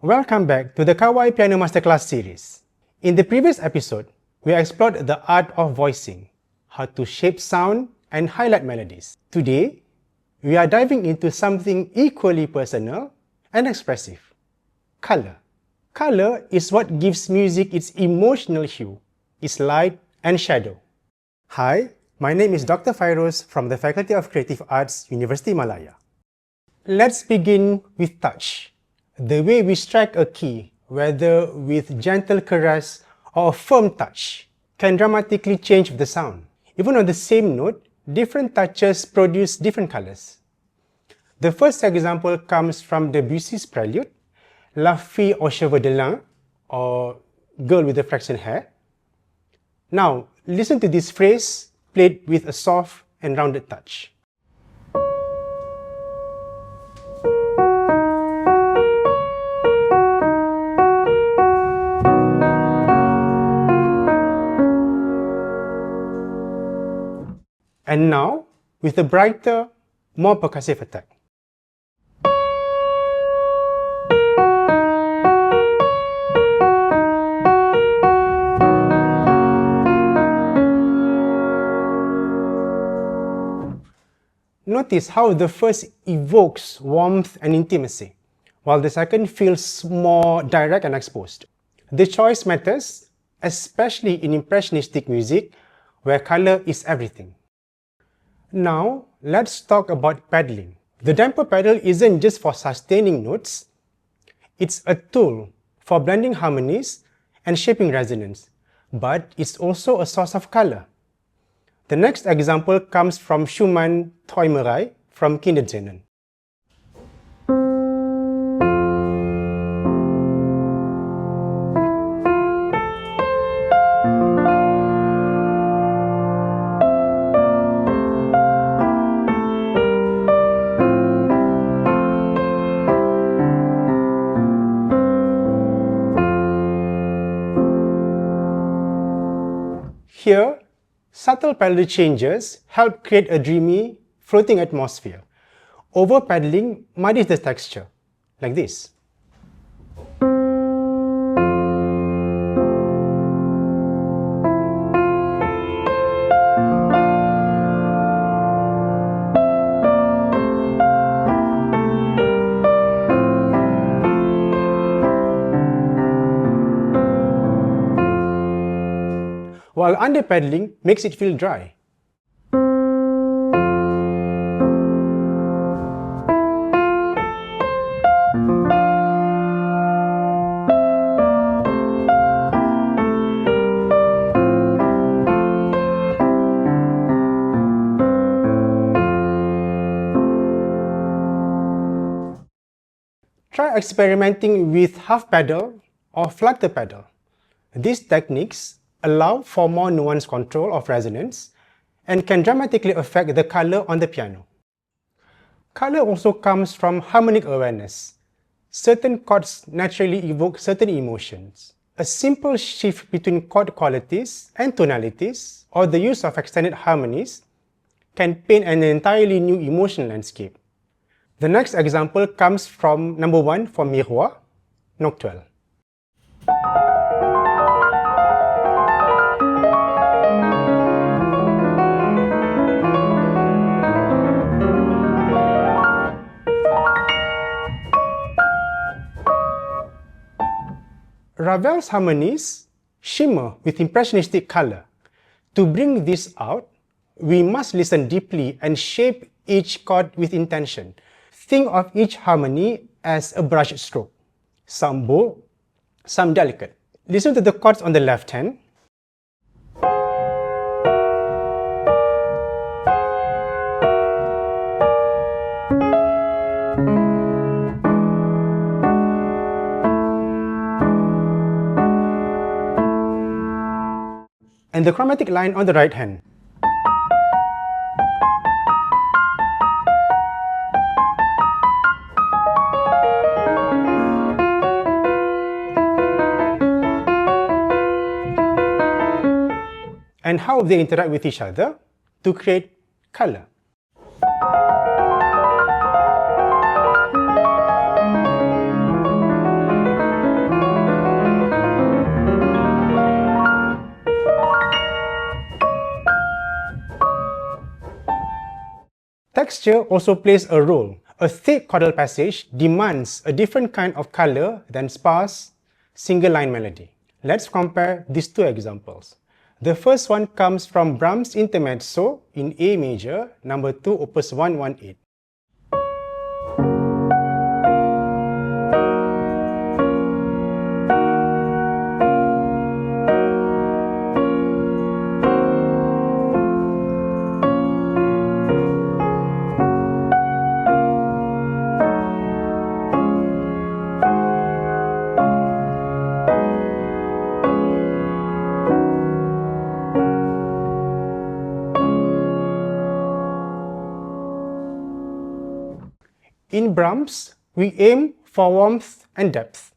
Welcome back to the Kawai Piano Masterclass series. In the previous episode, we explored the art of voicing, how to shape sound and highlight melodies. Today, we are diving into something equally personal and expressive: color. Color is what gives music its emotional hue, its light and shadow. Hi, my name is Dr. Fairuz from the Faculty of Creative Arts, University Malaya. Let's begin with touch. The way we strike a key, whether with gentle caress or a firm touch, can dramatically change the sound. Even on the same note, different touches produce different colors. The first example comes from Debussy's prelude, La Fille aux Cheveux de Lin, or Girl with the Flaxen Hair. Now, listen to this phrase played with a soft and rounded touch. And now, with a brighter, more percussive attack. Notice how the first evokes warmth and intimacy, while the second feels more direct and exposed. The choice matters, especially in impressionistic music, where color is everything. Now, let's talk about pedaling. The damper pedal isn't just for sustaining notes, it's a tool for blending harmonies and shaping resonance, but it's also a source of color. The next example comes from Schumann Träumerei from Kinderszenen. Here, subtle pedal changes help create a dreamy, floating atmosphere. Over-pedaling muddies the texture, like this. While under-pedaling makes it feel dry. Try experimenting with half pedal or flutter pedal. These techniques allow for more nuanced control of resonance and can dramatically affect the color on the piano. Color also comes from harmonic awareness. Certain chords naturally evoke certain emotions. A simple shift between chord qualities and tonalities, or the use of extended harmonies, can paint an entirely new emotional landscape. The next example comes from number 1 for Miroir, Nocturne. Ravel's harmonies shimmer with impressionistic color. To bring this out, we must listen deeply and shape each chord with intention. Think of each harmony as a brush stroke, some bold, some delicate. Listen to the chords on the left hand. And the chromatic line on the right hand. And how they interact with each other to create color. Texture also plays a role. A thick chordal passage demands a different kind of color than sparse, single-line melody. Let's compare these two examples. The first one comes from Brahms' Intermezzo in A major, number 2, opus 118. In Brahms, we aim for warmth and depth,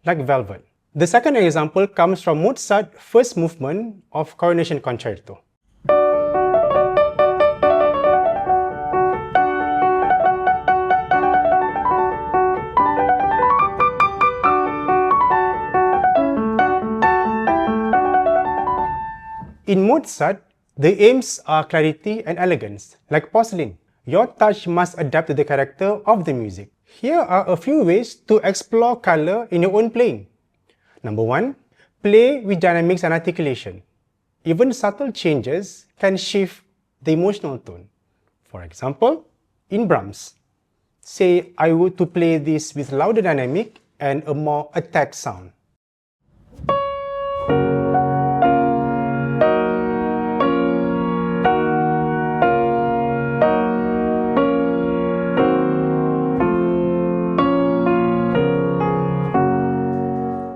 like velvet. The second example comes from Mozart's first movement of Coronation Concerto. In Mozart, the aims are clarity and elegance, like porcelain. Your touch must adapt to the character of the music. Here are a few ways to explore color in your own playing. Number 1, play with dynamics and articulation. Even subtle changes can shift the emotional tone. For example, in Brahms, say I were to play this with louder dynamic and a more attack sound.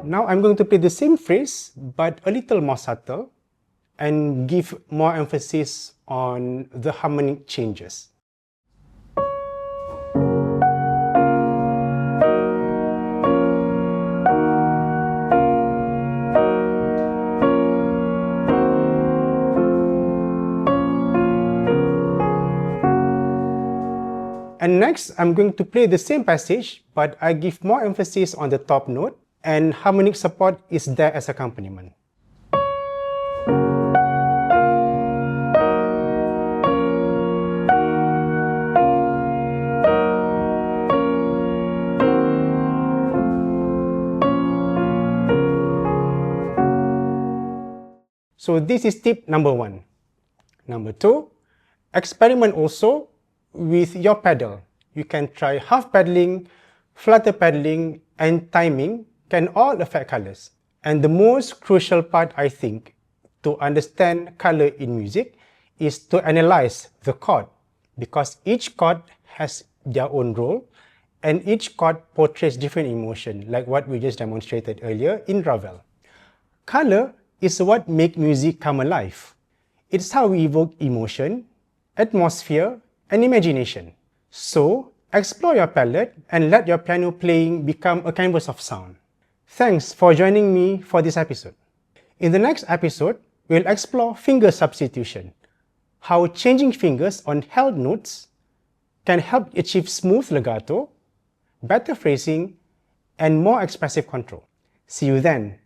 Now I'm going to play the same phrase but a little more subtle and give more emphasis on the harmonic changes. And next, I'm going to play the same passage, but I give more emphasis on the top note, and harmonic support is there as accompaniment. So this is tip number 1. Number 2, experiment also with your pedal. You can try half pedaling, flutter pedaling, and timing can all affect colors. And the most crucial part, I think, to understand color in music is to analyze the chord, because each chord has their own role and each chord portrays different emotion, like what we just demonstrated earlier in Ravel. Color is what makes music come alive. It's how we evoke emotion, atmosphere, and imagination. So, explore your palette and let your piano playing become a canvas of sound. Thanks for joining me for this episode. In the next episode, we'll explore finger substitution, how changing fingers on held notes can help achieve smooth legato, better phrasing, and more expressive control. See you then.